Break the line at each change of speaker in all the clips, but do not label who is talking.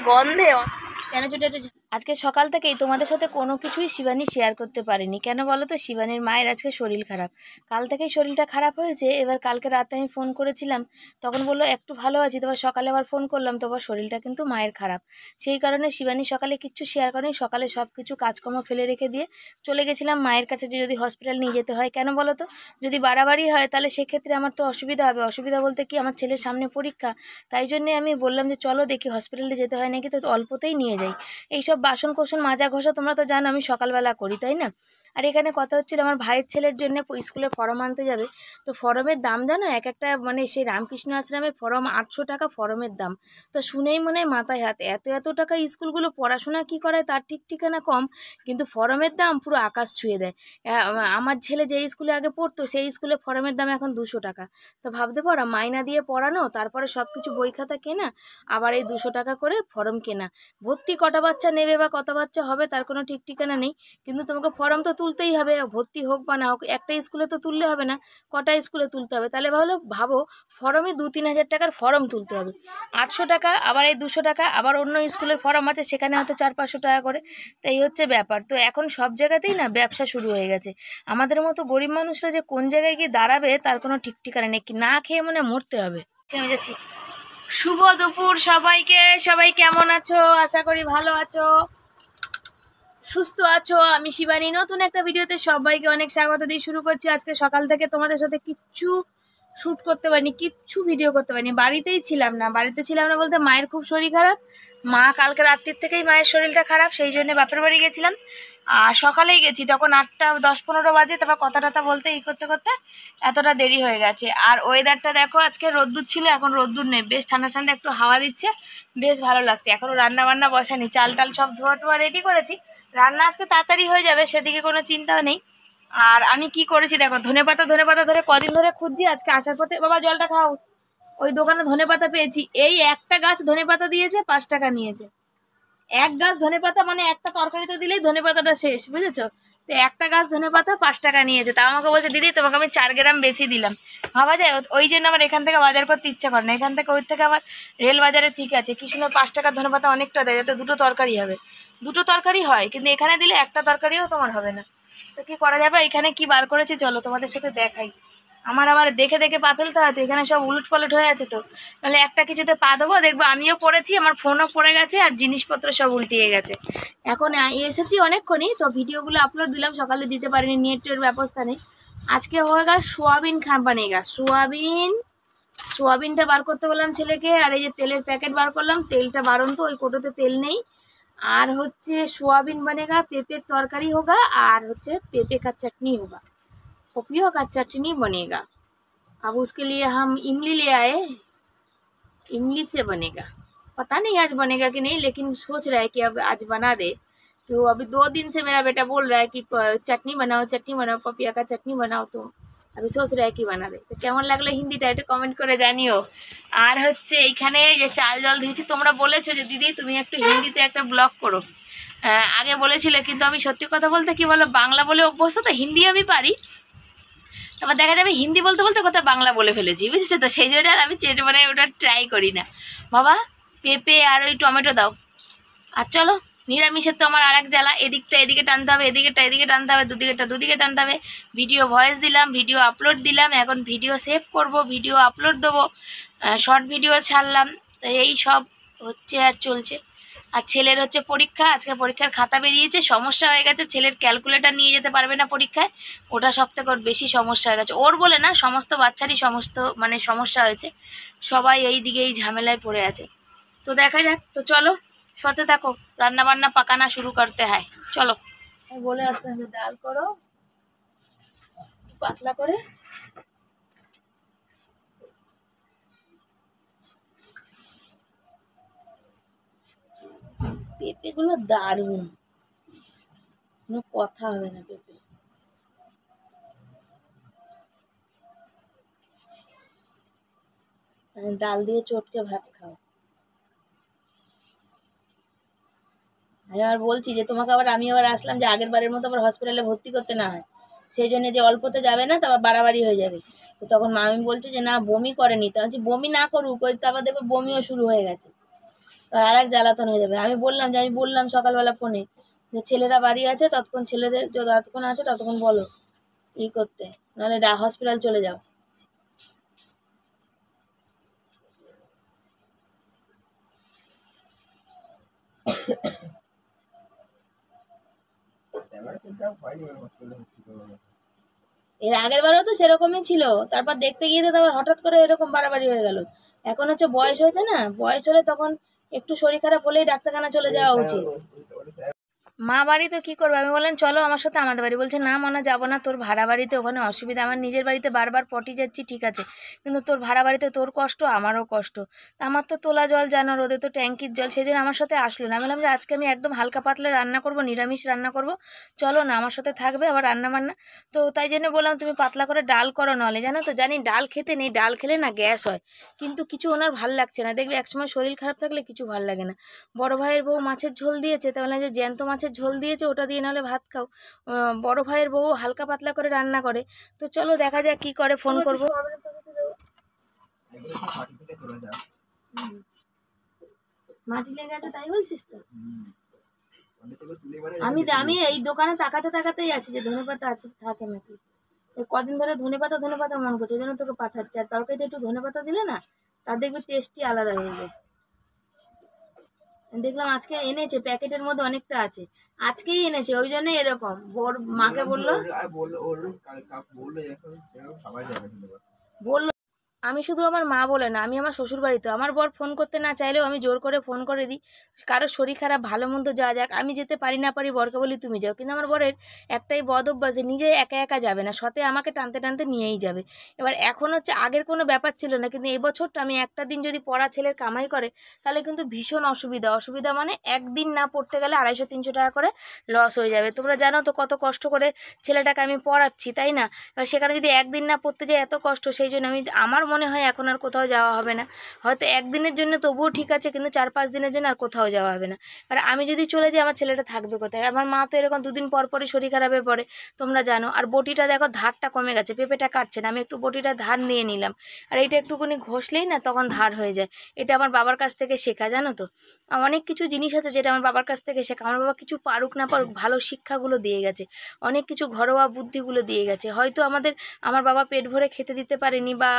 গন্ধে কেন একটু আজকে সকাল থেকেই তোমাদের সাথে কোনো কিছুই শিবানী শেয়ার করতে পারিনি। কেন বলো তো? শিবানীর মায়ের আজকে শরীর খারাপ, কাল থেকেই শরীরটা খারাপ হয়েছে। এবার কালকে রাতে আমি ফোন করেছিলাম, তখন বললো একটু ভালো আছি। তারপর সকালে আবার ফোন করলাম, তারপর শরীরটা কিন্তু মায়ের খারাপ। সেই কারণে শিবানী সকালে কিচ্ছু শেয়ার করেনি। সকালে সব কিছু কাজকর্ম ফেলে রেখে দিয়ে চলে গেছিলাম মায়ের কাছে, যে যদি হসপিটাল নিয়ে যেতে হয়। কেন বলো তো? যদি বাড়াবাড়ি হয় তাহলে সেক্ষেত্রে আমার তো অসুবিধা হবে। অসুবিধা বলতে কি, আমার ছেলের সামনে পরীক্ষা, তাই জন্যে আমি বললাম যে চলো দেখি হসপিটালে যেতে হয় নাকি, তো অল্পতেই নিয়ে যাই। এইসব বাসন কোসন মাজা ঘষা তোমরা তো জানো আমি সকালবেলা করি, তাই না? আর এখানে কথা হচ্ছিল আমার ভাইয়ের ছেলের জন্য স্কুলে ফর্ম আনতে যাবে। তো ফর্মের দাম জানো, এক একটা মানে সেই রামকৃষ্ণ আশ্রমের ফর্ম 800 টাকা ফর্মের দাম। তো শুনেই মনে হয় মাথায় হাত, এত টাকা স্কুলগুলো পড়াশোনা কি করায় তার ঠিক ঠিকানা কম, কিন্তু ফর্মের দাম পুরো আকাশ ছুঁয়ে দেয়। আমার ছেলে যে স্কুলে আগে পড়তো সেই স্কুলে ফর্মের দাম এখন 200 টাকা। তো ভাবতে পারো, মাইনা দিয়ে পড়ানো, তারপরে সব কিছু বই খাতা কেনা, আবার এই 200 টাকা করে ফর্ম কেনা। ভর্তি কটা বাচ্চা নেবে বা কত বাচ্চা হবে তার কোনো ঠিক ঠিকানা নেই, কিন্তু তোমাকে ফর্ম তো তুলতেই হবে। ভর্তি হোক বা না হোক, একটা স্কুলে তো তুললে হবে না, কটা স্কুলে তুলতে হবে। তাহলে ভাবো ফর্মে 2-3 হাজার টাকার ফর্ম তুলতে হবে। 800 টাকা, আবার এই 200 টাকা, আবার অন্য স্কুলের ফর্ম আছে সেখানে হয়তো 400-500 টাকা করে। তো এই হচ্ছে ব্যাপার। তো এখন সব জায়গাতেই না ব্যবসা শুরু হয়ে গেছে। আমাদের মতো গরিব মানুষরা যে কোন জায়গায় গিয়ে দাঁড়াবে তার কোনো ঠিক ঠিকানা নেই। না খেয়ে মনে মরতে হবে। আমি যাচ্ছি। শুভ দুপুর সবাইকে। সবাই কেমন আছো? আশা করি ভালো আছো, সুস্থ আছো। আমি শিবানী নতুন একটা ভিডিওতে সবাইকে অনেক স্বাগত দিয়ে শুরু করছি। আজকে সকাল থেকে তোমাদের সাথে কিচ্ছু শ্যুট করতে পারিনি, কিচ্ছু ভিডিও করতে পারিনি। বাড়িতে ছিলাম না বলতে মায়ের খুব শরীর খারাপ। মা কালকে রাত্রির থেকেই মায়ের শরীরটা খারাপ, সেই জন্য বাপের বাড়ি গেছিলাম। আর সকালেই গেছি, তখন 8:10-15 বাজে। তারপর কথা টথা বলতে করতে করতে এতটা দেরি হয়ে গেছে। আর ওয়েদারটা দেখো, আজকে রোদ্দুর ছিল, এখন রোদ্দুর নেই, বেশ ঠান্ডা ঠান্ডা একটু হাওয়া দিচ্ছে, বেশ ভালো লাগছে। এখনও রান্না বান্না বসানি, চাল টাল সব ধোয়া টোয়া রেডি করেছি। রান্না আজকে তাড়াতাড়ি হয়ে যাবে, সেদিকে কোনো চিন্তাও নেই। আর আমি কি করেছি দেখো, ধনেপাতা ধরে কদিন ধরে খুঁজছি। আজকে আসার পথে, বাবা জলটা খাও, ওই দোকানে ধনেপাতা পেয়েছি। এই একটা গাছ ধনেপাতা দিয়েছে, 5 টাকা নিয়েছে। এক গাছ ধনেপাতা মানে একটা তরকারিতে দিলেই ধনেপাতাটা শেষ, বুঝেছো? তো একটা গাছ ধনেপাতা 5 টাকা নিয়েছে। তা আমাকে বলছে দিদি তোমাকে আমি 4 গ্রাম বেশি দিলাম। ভাবা যায়? ওই জন্য আমার এখান থেকে বাজার করতে ইচ্ছা করে না। এখান থেকে ওই থেকে আবার রেল বাজারে ঠিক আছে, কি সুন্দর 5 টাকার ধনেপাতা অনেকটা দেয়, যাতে 2টো তরকারি হবে। 2টো তরকারি হয়, কিন্তু এখানে দিলে একটা তরকারিও তোমার হবে না। তো কি করা যাবে? এখানে কি বার করেছি চলো তোমাদের সাথে দেখাই। আমার আবার দেখে দেখে পা ফেলতে হয়, তো এখানে সব উলট পালট হয়ে আছে। তো নাহলে একটা কিছুতে পা দেবো, দেখবো আমিও পড়েছি, আমার ফোনও পড়ে গেছে, আর জিনিসপত্র সব উল্টিয়ে গেছে। এখন এসেছি অনেকক্ষণই, তো ভিডিওগুলো আপলোড দিলাম, সকালে দিতে পারিনি, নেটের ব্যবস্থা নেই। আজকে হয়ে গেল সোয়াবিন বানিয়ে সোয়াবিনটা বার করতে বললাম ছেলেকে। আর এই যে তেলের প্যাকেট বার করলাম, তেলটা বারন্ত, ওই কোটোতে তেল নেই। আর হচ্ছে সোয়াবিন बनेगा, पेपर तरकारी होगा, আর হচ্ছে पेपर का चटनी होगा, पपियो का चटनी बनेगा। अब उसके लिए हम इमली ले आए, इमली से बनेगा। पता नहीं आज बनेगा कि नहीं, लेकिन सोच रहा है कि अब आज बना दे। तो अभी 2 दिन से मेरा बेटा बोल रहा है कि चटनी बनाओ पपिया का चटनी बनाओ। तो अभी सोच रहा है कि बना दे। তো কেমন লাগলো হিন্দিটা একটু কমেন্ট করে জানিও। আর হচ্ছে এইখানে যে চাল জল দিয়েছি, তোমরা বলেছো যে দিদি তুমি একটু হিন্দিতে একটা ব্লগ করো। আগে বলেছিলে, কিন্তু আমি সত্যি কথা বলতে কি বলো, বাংলা বলে অভ্যস্ত, তো হিন্দি আমি পারি। তারপর দেখা যাবে হিন্দি বলতে বলতে কোথাও বাংলা বলে ফেলেছি, বুঝেছো? তো সেই জন্য আর আমি মানে ওটা ট্রাই করি না। বাবা পেঁপে আর ওই টমেটো দাও। আর চলো, নিরামিষের তো আমার আর এক জ্বালা, এদিকটা এদিকে টানতে হবে, এদিকেটা এদিকে টানতে হবে, দুদিকে টানতে হবে। ভিডিও ভয়েস দিলাম, ভিডিও আপলোড দিলাম, এখন ভিডিও সেভ করব, ভিডিও আপলোড দেবো, শর্ট ভিডিও ছাড়লাম। তো এই সব হচ্ছে আর চলছে। আর ছেলের হচ্ছে পরীক্ষা, আজকে পরীক্ষার খাতা বেরিয়েছে, সমস্যা হয়ে গেছে। ছেলের ক্যালকুলেটর নিয়ে যেতে পারবে না পরীক্ষায়, ওটা সব থেকে ওর বেশি সমস্যা হয়ে গেছে। ওর বলে না, সমস্ত বাচ্চারই মানে সমস্যা হয়েছে। সবাই এই দিকে এই ঝামেলায় পড়ে আছে। তো দেখা যাক। তো চলো সাথে থাকো, রান্না বান্না পাকানা শুরু করতে হয়। চলো বলে আসলাম যে ডাল করো পাতলা করে। পেঁপেগুলো দারুণ, কোনো কথা হবে না। পেঁপে ডাল দিয়ে চটকে ভাত খাও। আমি আবার বলছি যে তোমাকে আমি আবার আসলাম যে আগের বারের মতো আবার হসপিটালে ভর্তি করতে না হয়, সেই জন্য যে অল্পতে যাবে না, তারপর বাড়াবাড়ি হয়ে যাবে। তো তখন মামি বলছে যে না বমি করেনি। তো বলছি বমি না করুক, তারপর দেখবে বমিও শুরু হয়ে গেছে। আর এক জ্বালাতন হয়ে যাবে। আমি বললাম যে আমি বললাম সকালবেলা ফোনে যে ছেলেরা বাড়ি আছে, ততক্ষণ ছেলেদের যতক্ষণ আছে ততক্ষণ বলো করতে, নাহলে হসপিটাল চলে যাও। এর আগের বারও তো সেরকমই ছিল, তারপর দেখতে গিয়ে তো আবার হঠাৎ করে এরকম বাড়াবাড়ি হয়ে গেল। এখন হচ্ছে বয়স হয়েছে না, বয়স হলে তখন একটু শরীর খারাপ হলেই ডাক্তারখানা চলে যাওয়া উচিত। মা বাড়ি তো কী করবে, আমি বললাম চলো আমার সাথে আমাদের বাড়ি। বলছে না মনে যাবো না, তোর ভাড়া বাড়িতে ওখানে অসুবিধা, আমার নিজের বাড়িতে বারবার পটি যাচ্ছি ঠিক আছে, কিন্তু তোর ভাড়া বাড়িতে তোর কষ্ট আমারও কষ্ট। তা আমার তো তোলা জল জানো, রোদে তো ট্যাঙ্কির জল, সেই জন্য আমার সাথে আসলো না। আমি বললাম যে আজকে আমি একদম হালকা পাতলা রান্না করব, নিরামিষ রান্না করব, চলো না আমার সাথে থাকবে, আবার রান্না বান্না। তো তাই জন্য বললাম তুমি পাতলা করে ডাল করো, নলে জানো তো জানি ডাল খেতে নেই, ডাল খেলে না গ্যাস হয়, কিন্তু কিছু ওনার ভাল লাগছে না। দেখবে একসময় শরীর খারাপ থাকলে কিছু ভাল লাগে না। বড় ভাইয়ের বউ মাছের ঝোল দিয়েছে, তাহলে যে জ্যান্ত মাছের ঝোল দিয়েছে ওটা দিয়ে নাহলে ভাত খাও। বড় ভাইয়ের বউ হালকা পাতলা করে রান্না করে। তো চলো দেখা যাক কি করে, ফোন করবো। মাটি লেগে আছে তাই বলছিস তো? আমি এই দোকানে তাকাতে তাকাতেই আছি যে ধনেপাতা আছে থাকে নাকি। কদিন ধরে ধনেপাতা মন করছে, ওই জন্য তোকে পাঠাচ্ছে। আর তরকারিতে একটু ধনেপাতা দিলে না, তার দেখবি টেস্টই আলাদা হয়ে যায়। দেখলাম আজকে এনেছে, প্যাকেটের মধ্যে অনেকটা আছে, আজকেই এনেছে, ওই জন্য এরকম। ওর মাকে বললো বললো আমি শুধু আমার মা বলে না, আমি আমার শ্বশুর বাড়িতে আমার বর ফোন করতে না চাইলেও আমি জোর করে ফোন করে দিই। কারো শরীর খারাপ ভালো মন্দ যা যাক, আমি যেতে পারি না পারি বরকে বলি তুমি যাও, কিন্তু আমার বরের একটাই বদ অভ্যাস, নিজে একা একা যাবে না, সাথে আমাকে টানতে টানতে নিয়েই যাবে। এবার এখন হচ্ছে আগের কোনো ব্যাপার ছিল না, কিন্তু এই বছরটা আমি একটা দিন যদি পড়া ছেলের কামাই করে তাহলে কিন্তু ভীষণ অসুবিধা মানে একদিন না পড়তে গেলে 250-300 টাকা করে লস হয়ে যাবে। তোমরা জানো তো কত কষ্ট করে ছেলেটাকে আমি পড়াচ্ছি, তাই না? এবার সেখানে যদি একদিন না পড়তে যায় এত কষ্ট, সেই জন্য আমার মনে হয় এখন আর কোথাও যাওয়া হবে না। হয়তো একদিনের জন্য তবুও ঠিক আছে, কিন্তু 4-5 দিনের জন্য আর কোথাও যাওয়া হবে না। আর আমি যদি চলে যাই আমার ছেলেটা থাকবে কোথায়? আমার মা তো এরকম 2 দিন পর পরই শরীর খারাপে পড়ে, তোমরা জানো। আর বটিটা দেখো ধারটা কমে গেছে, পেঁপেটা কাটছে না, আমি একটু বটিটা ধার নিয়ে নিলাম। আর এইটা একটুখানি ঘষলেই না তখন ধার হয়ে যায়। এটা আমার বাবার কাছ থেকে শেখা, জানো তো। অনেক কিছু জিনিস আছে যেটা আমার বাবার কাছ থেকে শেখা। আমার বাবা কিছু পারুক না পারুক ভালো শিক্ষাগুলো দিয়ে গেছে, অনেক কিছু ঘরোয়া বুদ্ধিগুলো দিয়ে গেছে। হয়তো আমার বাবা পেট ভরে খেতে দিতে পারেনি, বা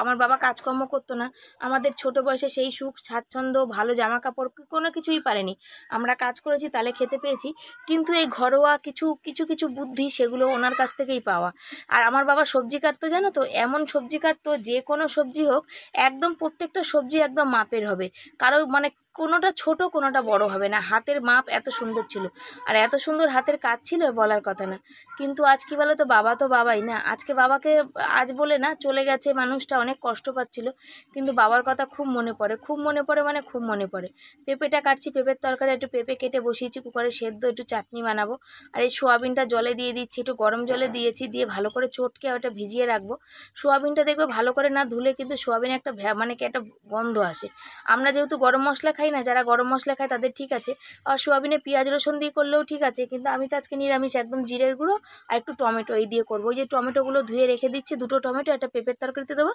আমার বাবা কাজকর্ম করতো না, আমাদের ছোট বয়সে সেই সুখ স্বাচ্ছন্দ্য ভালো জামা কাপড় কোনো কিছুই পারেনি। আমরা কাজ করেছি তাহলে খেতে পেয়েছি, কিন্তু এই ঘরোয়া কিছু বুদ্ধি সেগুলো ওনার কাছ থেকেই পাওয়া। আর আমার বাবা সবজি কাটতো, জানো তো, এমন সবজি কাটতো, যে কোনো সবজি হোক একদম প্রত্যেকটা সবজি একদম মাপের হবে, কারো মানে কোনোটা ছোট কোনোটা বড় হবে না, হাতের মাপ এত সুন্দর ছিল। আর এত সুন্দর হাতের কাজ ছিল বলার কথা না। কিন্তু আজ কি বলো তো, বাবা তো বাবাই না। আজকে বাবাকে আজ বলে না, চলে গেছে মানুষটা, অনেক কষ্ট পাচ্ছিল, কিন্তু বাবার কথা খুব মনে পড়ে, মানে খুব মনে পড়ে। পেঁপেটা কাটছি, পেঁপের তরকারি, একটু পেঁপে কেটে বসিয়েছি কুকারে সেদ্ধ, একটু চাটনি বানাবো। আর এই সোয়াবিনটা জলে দিয়ে দিচ্ছি, একটু গরম জলে দিয়েছি, দিয়ে ভালো করে চটকে ওটা ভিজিয়ে রাখবো। সোয়াবিনটা দেখবে ভালো করে না ধুলে কিন্তু সোয়াবিনে একটা মানে কি একটা গন্ধ আসে। আমরা যেহেতু গরম মশলা খাই না, যারা গরম মশলা খায় তাদের ঠিক আছে, আর সোয়াবিনে পেঁয়াজ রসুন দিয়ে করলেও ঠিক আছে, কিন্তু আমি তো আজকে নিরামিষ, একদম জিরের গুঁড়ো আর একটু টমেটো এই দিয়ে করবো। ওই যে টমেটোগুলো ধুয়ে রেখে দিচ্ছি, 2টো টমেটো, একটা পেঁপের তরকারিতে দেবো,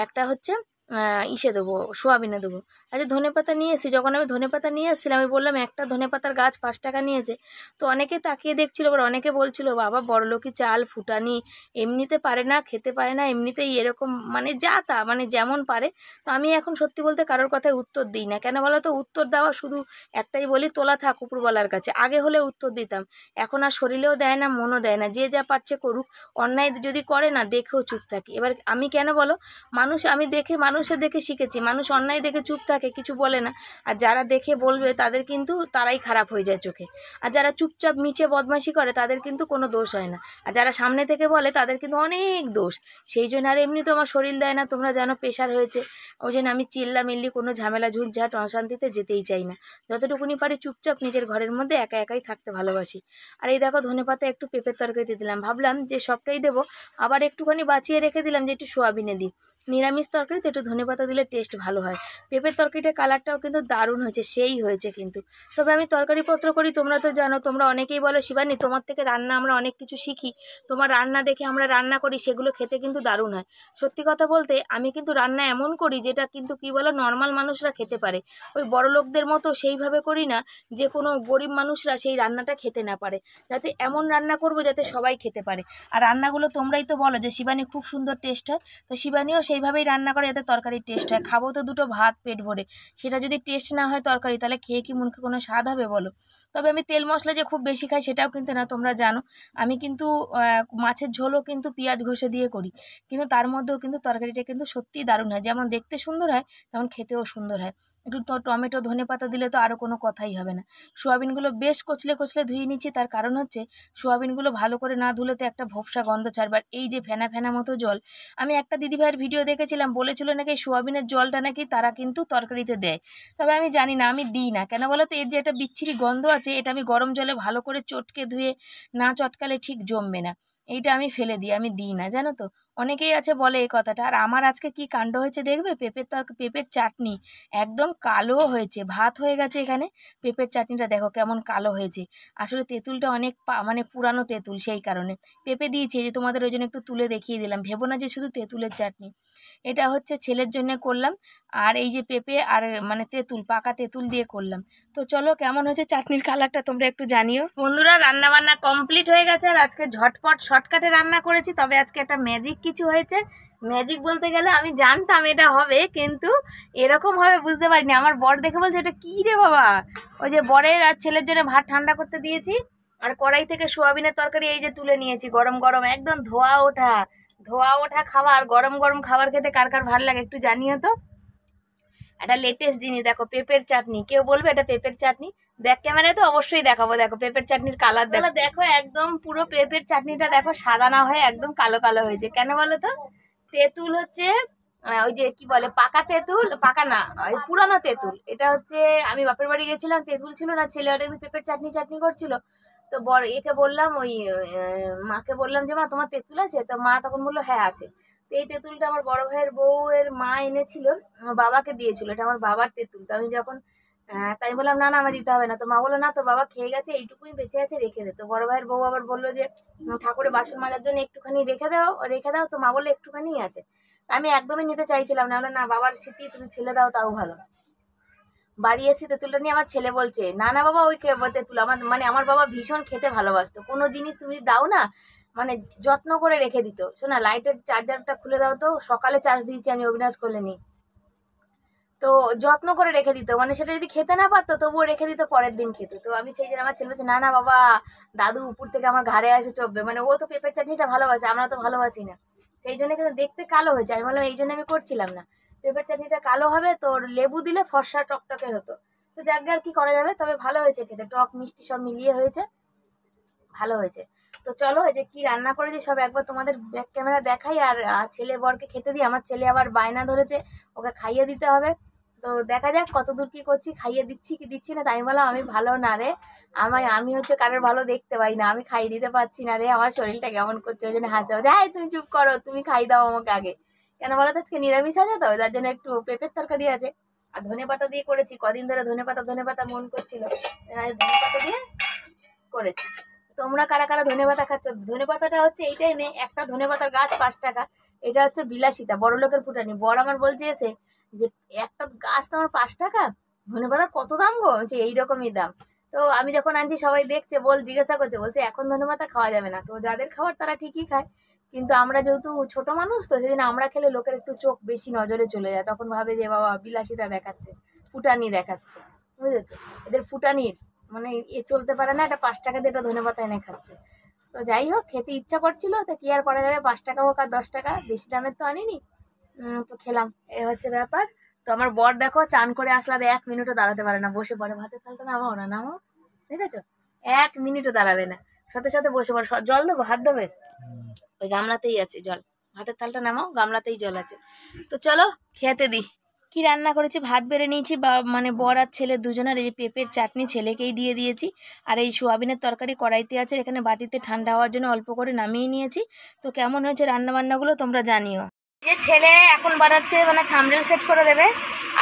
একটা হচ্ছে ইসে দেবো, সোয়াবিনে দেবো। আচ্ছা ধনেপাতা নিয়ে এসেছি, যখন আমি ধনেপাতা নিয়ে এসেছিলাম আমি বললাম একটা ধনেপাতার গাছ 5 টাকা নিয়েছে। তো অনেকে তাকিয়ে দেখছিল, আবার অনেকে বলছিল বাবা বড়লোকি চাল ফুটানি, এমনিতে পারে না, খেতে পারে না, এমনিতেই এরকম মানে যা তা মানে যেমন পারে। তো আমি এখন সত্যি বলতে কারোর কথায় উত্তর দিই না, কেন বলো তো, উত্তর দেওয়া শুধু একটাই বলি, তোলা থাক উপরওয়ালার কাছে। আগে হলে উত্তর দিতাম, এখন আর শরীরেও দেয় না, মনও দেয় না, যে যা পারছে করুক। অন্যায় যদি করে না দেখেও চুপ থাকি। এবার আমি কেন বলো, আমি মানুষের দেখে শিখেছি, মানুষ অন্যায় দেখে চুপ থাকে, কিছু বলে না। আর যারা দেখে বলবে তাদের কিন্তু তারাই খারাপ হয়ে যায় চোখে। আর যারা চুপচাপ নিচে বদমাশি করে তাদের কিন্তু কোনো দোষ হয় না, আর যারা সামনে থেকে বলে তাদের কিন্তু অনেক দোষ। সেই জন্য, আর এমনি তো আমার শরীর দেয় না, তোমরা জানো প্রেশার হয়েছে, ওই জন্য আমি চিল্লামিল্লি কোনো ঝামেলা ঝুটঝাট অশান্তিতে যেতেই চাই না। যতটুকুনি পারি চুপচাপ নিজের ঘরের মধ্যে একা একাই থাকতে ভালোবাসি। আর এই দেখো ধনেপাতা একটু পেঁপের তরকারিতে দিলাম, ভাবলাম যে সবটাই দেবো, আবার একটুখানি বাঁচিয়ে রেখে দিলাম যে একটু সোয়াবিনে দিই। নিরামিষ তরকারিতে একটু ধনেপাতা দিলে টেস্ট ভালো হয়। পেঁপের তরকারিটার কালারটাও কিন্তু দারুণ হয়েছে, সেই হয়েছে কিন্তু। তবে আমি তরকারিপত্র করি, তোমরা তো জানো, তোমরা অনেকেই বলো শিবানী তোমার থেকে রান্না আমরা অনেক কিছু শিখি, তোমার রান্না দেখে আমরা রান্না করি, সেগুলো খেতে কিন্তু দারুণ হয়। সত্যি কথা বলতে আমি কিন্তু রান্না এমন করি যেটা কিন্তু কি বলো নর্মাল মানুষরা খেতে পারে, ওই বড় লোকদের মতো সেইভাবে করি না যে কোনো গরিব মানুষরা সেই রান্নাটা খেতে না পারে। যাতে এমন রান্না করব যাতে সবাই খেতে পারে। আর রান্নাগুলো তোমরাই তো বলো যে শিবানী খুব সুন্দর টেস্ট হয়, তো শিবানীও সেইভাবেই রান্না করে যাতে তরকারির টেস্ট হয়। খাবো তো দুটো ভাত পেট ভরে, সেটা যদি টেস্ট না হয় তরকারি, তাহলে খেয়ে কি মুখে কোনো স্বাদ হবে বলো? তবে আমি তেল মশলা যে খুব বেশি খাই সেটাও কিন্তু না, তোমরা জানো। আমি কিন্তু মাছের ঝোলও কিন্তু পেঁয়াজ ঘষে দিয়ে করি, কিন্তু তার মধ্যেও কিন্তু তরকারিটা কিন্তু সত্যিই দারুণ হয়। যেমন দেখতে সুন্দর হয় তেমন খেতেও সুন্দর হয়। একটু তো টমেটো ধনেপাতা দিলে তো আরও কোনো কথাই হবে না। সোয়াবিনগুলো বেশ কচলে কচলে ধুয়ে নিচ্ছি, তার কারণ হচ্ছে সোয়াবিনগুলো ভালো করে না ধুলে তো একটা ভোপসা গন্ধ ছাড়বে। আর এই যে ফেনা ফেনা মতো জল, আমি একটা দিদিভাইয়ের ভিডিও দেখেছিলাম, বলেছিল নাকি সোয়াবিনের জলটা নাকি তারা কিন্তু তরকারিতে দেয়। তবে আমি জানি না, আমি দিই না। কেন বলো তো, এর যে একটা বিচ্ছিরি গন্ধ আছে, এটা আমি গরম জলে ভালো করে চটকে ধুয়ে না চটকালে ঠিক জমবে না। এইটা আমি ফেলে দিই, আমি দিই না, জানো তো। অনেকেই আছে বলে এই কথাটা। আর আমার আজকে কি কাণ্ড হয়েছে দেখবে, পেঁপের চাটনি একদম কালো হয়েছে, ভাত হয়ে গেছে এখানে। পেঁপের চাটনিটা দেখো কেমন কালো হয়েছে। আসলে তেঁতুলটা অনেক মানে পুরানো তেঁতুল, সেই কারণে পেঁপে দিয়েছি। যে তোমাদের ওই জন্য একটু তুলে দেখিয়ে দিলাম, ভেবো না যে শুধু তেঁতুলের চাটনি। এটা হচ্ছে ছেলের জন্য করলাম। আর এই যে পেঁপে আর মানে তেঁতুল, পাকা তেঁতুল দিয়ে করলাম। তো চলো, কেমন হয়েছে চাটনির কালারটা তোমরা একটু জানিও। বন্ধুরা, রান্না বান্না কমপ্লিট হয়ে গেছে, আর আজকে ঝটপট শর্টকাটে রান্না করেছি। তবে আজকে একটা ম্যাজিক কিছু হয়েছে। ম্যাজিক বলতে গেলে আমি জানতাম এটা হবে, কিন্তু এরকম হবে বুঝতে পারিনি। আমার বর দেখে বলছে এটা কি রে বাবা। ওই যে বরের আর ছেলের জন্য ভাত ঠান্ডা করতে দিয়েছি, আর কড়াই থেকে সোয়াবিনের তরকারি এই যে তুলে নিয়েছি, গরম গরম একদম ধোয়া ওঠা খাবার। গরম গরম খাবার খেতে কার কার ভালো লাগে একটু জানিও তো। একটা লেটেস্ট জিনিস দেখো, পেঁপের চাটনি। কেউ বলবে এটা পেঁপের চাটনি, ব্যাক ক্যামেরায় তো অবশ্যই দেখাবো। দেখো পেঁপের চাটনির কালার দেখো, দেখো একদম পুরো পেঁপের চাটনিটা দেখো সাদা না হয়ে একদম কালো কালো হয়েছে। কেন বলো তো? তেঁতুল হচ্ছে ওই যে কি বলে পাকা তেঁতুল, পাকা না ওই পুরানো তেঁতুল। এটা হচ্ছে আমি বাপের বাড়ি গেছিলাম, তেঁতুল ছিল না, ছেলে ওটা পেঁপের চাটনি চাটনি করছিল। তো একে বললাম, ওই মাকে বললাম যে মা তোমার তেঁতুল আছে? তো মা তখন বললো হ্যাঁ আছে। তো এই তেঁতুলটা আমার বড় ভাইয়ের বউয়ের মা এনেছিল, আমার বাবাকে দিয়েছিল, এটা আমার বাবার তেঁতুল। তো আমি যখন তাই বললাম না না আমার দিতে হবে না। তো মা বললো না তোর বাবা খেয়ে গেছে, এইটুকুই বেঁচে আছে, রেখে দে। তো বড় ভাইয়ের বউ আবার বললো যে ঠাকুরের বাসন মাজার জন্য একটুখানি রেখে দাও। তো মা বললো একটুখানি আছে। আমি একদমই নিতে চাইছিলাম না, বললো না বাবার স্মৃতি, তুমি ফেলে দাও তাও ভালো। বাড়ি এসে তেঁতুলটা নিয়ে আমার ছেলে বলছে না না বাবা ওই তেঁতুল আমার, মানে আমার বাবা ভীষণ খেতে ভালোবাসতো। কোনো জিনিস তুমি দাও না মানে যত্ন করে রেখে দিত। শোনা লাইটের চার্জারটা খুলে দাও তো, সকালে চার্জ দিয়েছি আমি, অবিনাশ করলে নি। তো যত্ন করে রেখে দিত, মানে সেটা যদি খেতে না পারতো তবুও রেখে দিত, পরের দিন খেত। তো আমি সেই জন্য আমার ছেলে বলছে না না বাবা দাদু উপর থেকে আমার ঘাড়ে আসে চলবে, মানে ও তো পেঁপের চাটনিটা ভালোবাসে, আমরা তো ভালোবাসি না। সেই জন্য কিন্তু দেখতে কালো হয়েছে। আমি বললাম এই জন্য আমি করছিলাম না, পেঁপের চাটনিটা কালো হবে তোর লেবু দিলে ফর্সা টকটকে হতো। তো যাক আর কি করা যাবে, তবে ভালো হয়েছে খেতে, টক মিষ্টি সব মিলিয়ে হয়েছে, ভালো হয়েছে। তো চলো এই যে কি রান্না করেছি সব একবার তোমাদের ব্যাক ক্যামেরা দেখাই। আর ছেলে বরকে খেতে দিই, আমার ছেলে আবার বায়না ধরেছে ওকে খাইয়ে দিতে হবে। তো দেখা যাক কতদূর কি করছি, খাইয়ে দিচ্ছি কি দিচ্ছি না। তাই বললাম আমি ভালো না রে, আমি হচ্ছে কারোর ভালো দেখতে পাই না, আমি খাইয়ে দিতে পারছি না রে, আমার শরীরটা কেমন করছে। ওই জন্য হাসে, হ্যাঁ তুমি চুপ করো, তুমি খাই দাও আমাকে আগে। কেন বলো তো, আজকে নিরামিষ আছে তো, যার জন্য একটু পেঁপের তরকারি আছে, আর ধনেপাতা দিয়ে করেছি। কদিন ধরে ধনেপাতা মন করছিল, ধনেপাতা দিয়ে করেছি। তোমরা কারা কারা ধনেপাতা খাচ্ছ? ধনেপাতাটা হচ্ছে এই টাইমে একটা ধনেপাতার গাছ 5 টাকা। এটা হচ্ছে বিলাসিতা, বড় লোকের ফুটানি। বর আমার বলছে এসে যে একটা গাছ তোমার 5 টাকা, ধনেপাতার কত দাম গো? বলছে এইরকমই দাম। তো আমি যখন আনছি সবাই দেখছে, জিজ্ঞাসা করছে, বলছে এখন ধনেপাতা খাওয়া যাবে না। তো যাদের খাবার তারা ঠিকই খায়, কিন্তু আমরা যেহেতু ছোট মানুষ, তো সেদিন আমরা খেলে লোকের একটু চোখ বেশি নজরে চলে যায়, তখন ভাবে যে বাবা বিলাসিতা দেখাচ্ছে, ফুটানি দেখাচ্ছে, বুঝেছো? এদের ফুটানির মানে এ চলতে পারে না, এটা 5 টাকা দিয়ে একটা ধনেপাতা এনে খাচ্ছে। তো যাই হোক, খেতে ইচ্ছা করছিল, তো কি আর করা যাবে, 5 টাকা হোক আর 10 টাকা, বেশি দামের তো আনিনি। তো খেলাম, এ হচ্ছে ব্যাপার। তো আমার বর দেখো চান করে আসলে আর 1 মিনিটও দাঁড়াতে পারে না, বসে পড়ে। ভাতের থালটা নামাও না, নামাও, দেখেছো? 1 মিনিটও দাঁড়াবে না, সাথে সাথে বসে পড়ে। জল দেবো, হাত দেবে, ওই গামলাতেই আছে জল। ভাতের থালটা নামাও, গামলাতেই জল আছে। তো চলো খেতে দিই। কি রান্না করেছি, ভাত বেড়ে নিয়েছি, মানে বর আর ছেলে দুজনের। এই পেঁপের চাটনি ছেলেকেই দিয়ে দিয়েছি, আর এই সোয়াবিনের তরকারি কড়াইতে আছে, এখানে বাটিতে ঠান্ডা হওয়ার জন্য অল্প করে নামিয়ে নিয়েছি। তো কেমন হয়েছে রান্না বান্নাগুলো তোমরা জানিও। যে ছেলে এখন বানাচ্ছে মানে থাম্বনেল সেট করে দেবে,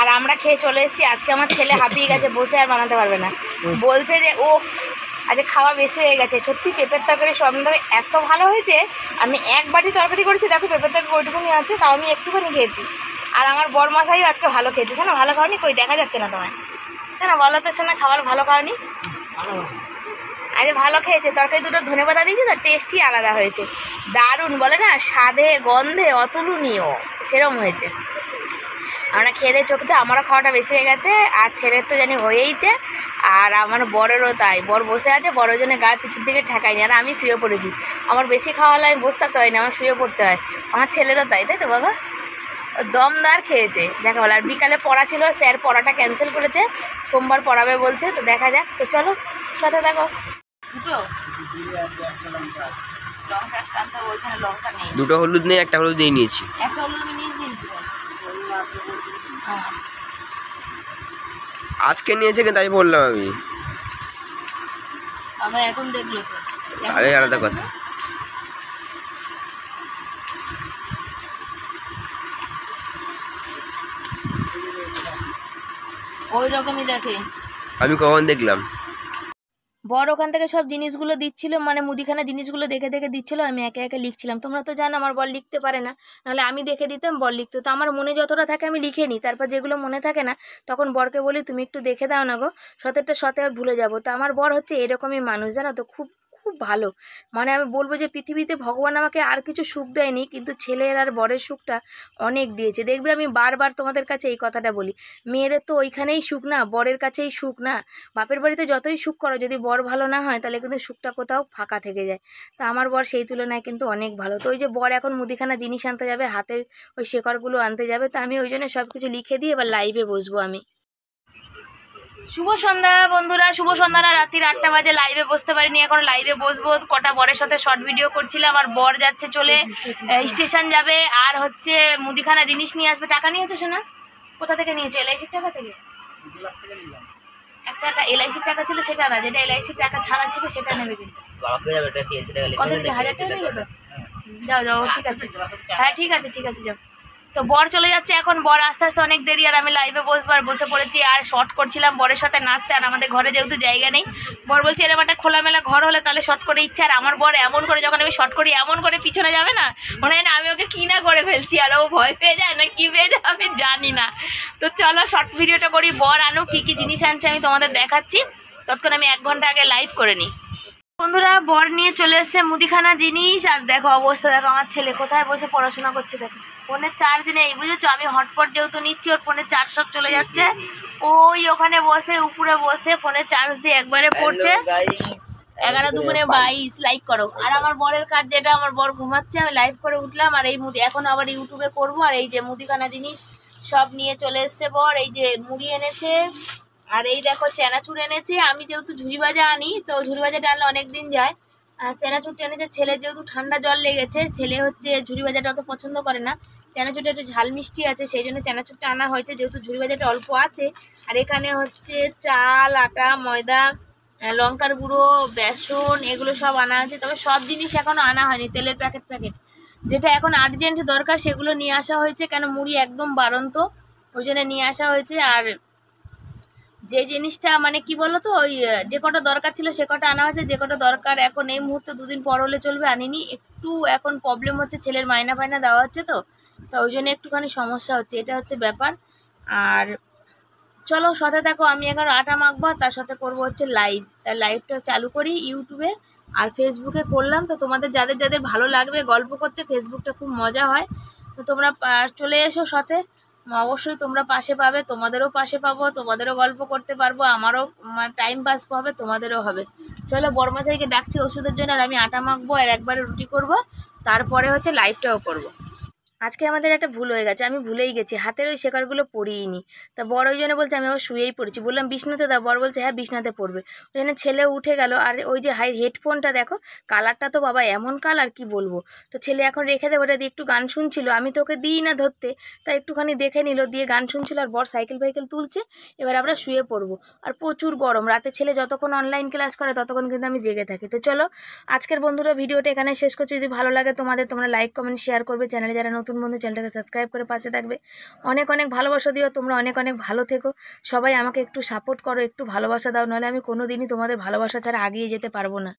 আর আমরা খেয়ে চলে এসেছি। আজকে আমার ছেলে হাঁপিয়ে গেছে, বসে আর বানাতে পারবে না, বলছে যে ওফ আজকে খাওয়া বেশি হয়ে গেছে। সত্যি পেঁপের তরকারি সন্ধ্যায় এত ভালো হয়েছে, আমি এক বাটি তরকারি করেছি, দেখো পেঁপের তরকারি ওইটুকুনি আছে, তাও আমি একটুখানি খেয়েছি। আর আমার বরমশাইও আজকে ভালো খেয়েছে। শোনো ভালো খাওনি, কই দেখা যাচ্ছে না তোমায়, কেন বলো তো শোনা, খাবার ভালো খাওনি? আজ ভালো খেয়েছে, তরকারি দুটো ধনেপাতা দিয়েছে, তার টেস্টই আলাদা হয়েছে, দারুণ বলে না, স্বাদে গন্ধে অতুলনীয়, সেরম হয়েছে। আমরা খেয়ে চোখতে আমারও খাওয়াটা বেশি হয়ে গেছে, আর ছেলের তো জানি হয়েইছে, আর আমার বরেরও তাই। বর বসে আছে, বড়ের জন্য গায়ে পিছুর দিকে ঠেকায়নি, আর আমি শুয়ে পড়েছি। আমার বেশি খাওয়া হলে আমি বসে থাকতে হয় না, আমার শুয়ে পড়তে হয়। আমার ছেলেরও তাই, তাই তো বাবা, দমদার খেয়েছে যাকে বলে। আর বিকালে পড়া ছিল, স্যার পড়াটা ক্যান্সেল করেছে, সোমবার পড়াবে বলছে, তো দেখা যাক। তো চলো সাথে থাকো।
দুটো হলুদ নেই, একটা হলুদ নিয়ে নিয়েছি।
একটা হলুদ আমি নিয়ে নিয়েছি,
আজকে নিয়েছে কিন্তু তাই বললাম আমি,
আবার এখন দেখলো তো,
আরে আলাদা কথা।
ওই রকমই দেখে।
আমি কখন দেখলাম?
বর ওখান থেকে সব জিনিসগুলো দিচ্ছিল, মানে মুদিখানা জিনিসগুলো দেখে দেখে দিচ্ছিল, আমি একে একে লিখছিলাম। তোমরা তো জানো আমার বর লিখতে পারে না, নাহলে আমি দেখে দিতাম, বর লিখতো। তো আমার মনে যতটা থাকে আমি লিখে নিই, তারপর যেগুলো মনে থাকে না তখন বরকে বলি তুমি একটু দেখে দাও না গো, সতেরটা সতে আর ভুলে যাবো। তো আমার বর হচ্ছে এরকমই মানুষ, জানো তো, খুব খুব ভালো। মানে আমি বলবো যে পৃথিবীতে ভগবান আমাকে আর কিছু সুখ দেয়নি, কিন্তু ছেলের আর বরের সুখটা অনেক দিয়েছে। দেখবে আমি বারবার তোমাদের কাছে এই কথাটা বলি, মেয়েদের তো ওইখানেই সুখ না, বরের কাছেই সুখ না। বাপের বাড়িতে যতই সুখ করো, যদি বর ভালো না হয় তাহলে কিন্তু সুখটা কোথাও ফাঁকা থেকে যায়। তো আমার বর সেই তুলনায় কিন্তু অনেক ভালো। তো ওই যে বর এখন মুদিখানা জিনিস আনতে যাবে, হাতের ওই শেকড়গুলো আনতে যাবে, তো আমি ওই জন্য সব কিছু লিখে দিয়ে এবার লাইভে বসবো আমি। শুভ সন্ধ্যা বন্ধুরা, শুভ সন্ধ্যা। রাত্রি 8টা বাজে, লাইভে বসতে পারিনি, এখন লাইভে বসবো। কটা বরের সাথে শর্ট ভিডিও করছিলাম, আর বর যাচ্ছে চলে স্টেশন যাবে, আর হচ্ছে মুদিখানা জিনিস নিয়ে আসবে। টাকা নিয়েছো শোনা? কোথা থেকে নিয়েছো? এলআইসির টাকা থেকে? একটা এলআইসির টাকা ছিল সেটা না, যেটা এলআইসির টাকা ছাড়া ছিল সেটা নেবে কিন্তু। কত নিচ্ছে? 1000 টাকা নিলে তো? যাও যাও, ঠিক আছে, হ্যাঁ ঠিক আছে ঠিক আছে, যাও। তো বর চলে যাচ্ছে এখন, বর আস্তে আস্তে অনেক দেরি, আর আমি লাইভে বসবার বসে পড়েছি, আর শর্ট করছিলাম বরের সাথে নাচতে। আর আমাদের ঘরে যেহেতু জায়গা নেই, বর বলছে এরকম একটা খোলামেলা ঘর হলে তাহলে শর্ট করে ইচ্ছা। আর আমার বর এমন করে, যখন আমি শর্ট করি এমন করে পিছনে যাবে না, মনে হয় না আমি ওকে কি না করে ফেলছি, আর ও ভয় পেয়ে যায় না কি পেয়ে যায় আমি জানি না। তো চলো শর্ট ভিডিওটা করি, বর আনো কী কী জিনিস আনছে আমি তোমাদের দেখাচ্ছি, ততক্ষণ আমি 1 ঘন্টা আগে লাইভ করে নিই। বন্ধুরা, বর নিয়ে চলে এসছে মুদিখানা জিনিস, আর দেখো অবস্থা, দেখো আমার ছেলে কোথায় বসে পড়াশোনা করছে। দেখো ফোনের চার্জ নেই, বুঝেছো, আমি হটস্পট যেহেতু নিচ্ছি, ওর ফোনের চার্জ সব চলে যাচ্ছে। ওই ওখানে বসে উপরে বসে ফোনের চার্জ দিয়ে একবারে পড়ছে। 11 দুগুণে 22 লাইক করো। আর আমার বরের কাজ যেটা, আমার বর ঘুমাচ্ছে, আমি লাইভ করে উঠলাম, আর এই এখন আবার ইউটিউবে করবো। আর এই যে মুদিখানা জিনিস সব নিয়ে চলে এসছে বর, এই যে মুড়ি এনেছে, আর এই দেখো চেনাচুর এনেছে। আমি যেহেতু ঝুড়ি ভাজা আনি, তো ঝুড়ি ভাজাটা আনলে অনেক দিন যায়। আর চেনাচুরটা এনেছে, ছেলের যেহেতু ঠান্ডা জল লেগেছে, ছেলে হচ্ছে ঝুড়ি ভাজাটা অত পছন্দ করে না, চেনাচুরটা একটু ঝাল মিষ্টি আছে, সেই জন্য চেনাচুরটা আনা হয়েছে, যেহেতু ঝুড়ি ভাজাটা অল্প আছে। আর এখানে হচ্ছে চাল, আটা, ময়দা, লঙ্কার গুঁড়ো, বেসন, এগুলো সব আনা আছে। তবে সব জিনিস এখনও আনা হয়নি, তেলের প্যাকেট যেটা এখন আর্জেন্ট দরকার সেগুলো নিয়ে আসা হয়েছে, কেন মুড়ি একদম বাড়ন্ত, ওই জন্য নিয়ে আসা হয়েছে। আর যে জিনিসটা মানে কি বলো তো, ওই যে কটা দরকার ছিল সে কটা আনা হয়েছে, যে কটা দরকার এখন এই মুহূর্তে 2 দিন পর হলে চলবে আনিনি। একটু এখন প্রবলেম হচ্ছে, ছেলের মাইনা ফাইনা দেওয়া হচ্ছে, তো ওই জন্য একটুখানি সমস্যা হচ্ছে, এটা হচ্ছে ব্যাপার। আর চলো সাথে দেখো, আমি এখন আটা মাখবো, তার সাথে করবো হচ্ছে লাইভ। তাই লাইভটা চালু করি ইউটিউবে আর ফেসবুকে করলাম। তো তোমাদের যাদের যাদের ভালো লাগবে গল্প করতে, ফেসবুকটা খুব মজা হয়, তো তোমরা চলে এসো সাথে, অবশ্যই তোমরা পাশে পাবে, তোমাদেরও পাশে পাবো, তোমাদেরও গল্প করতে পারবো, আমারও টাইম পাস হবে, তোমাদেরও হবে। চলো বর্মাশাইকে ডাকছি ওষুধের জন্য, আর আমি আটা মাখবো আর একবারে রুটি করব, তারপরে হচ্ছে লাইভটাও করব। আজকে আমাদের একটা ভুল হয়ে গেছে, আমি ভুলেই গেছি, হাতের ওই শেকড়গুলো পরিয়েই। তা বর ওই জন্য বলছে আমি আবার শুয়েই পড়েছি, বললাম বিছনাতে দাও, বর বলছে হ্যাঁ বিছনাতে পড়বে। ওই জন্য ছেলে উঠে গেল। আর ওই যে হেডফোনটা দেখো, কালারটা তো বাবা এমন কালার কি বলবো। তো ছেলে এখন রেখে দেবো, ওটা দিয়ে একটু গান শুনছিল, আমি তো ওকে দিই না ধরতে, তাই একটুখানি দেখে নিল, দিয়ে গান শুনছিল। আর বর সাইকেল তুলছে, এবার আমরা শুয়ে পড়বো। আর প্রচুর গরম, রাতে ছেলে যতক্ষণ অনলাইন ক্লাস করে ততক্ষণ কিন্তু আমি জেগে থাকি। তো চলো আজকের বন্ধুরা ভিডিওটা এখানে শেষ করছি। যদি ভালো লাগে তোমাদের, তোমরা লাইক কমেন্ট শেয়ার করবে, চ্যানেলে যারা নতুন নতুন বন্ধু চ্যানেলটাকে সাবস্ক্রাইব করে পাশে থাকবে। অনেক অনেক ভালোবাসা দিও, তোমরা অনেক অনেক ভালো থেকো। সবাই আমাকে একটু সাপোর্ট করো, একটু ভালোবাসা দাও, নাহলে আমি কোনো দিনই তোমাদের ভালোবাসা ছাড়া এগিয়ে যেতে পারবো না।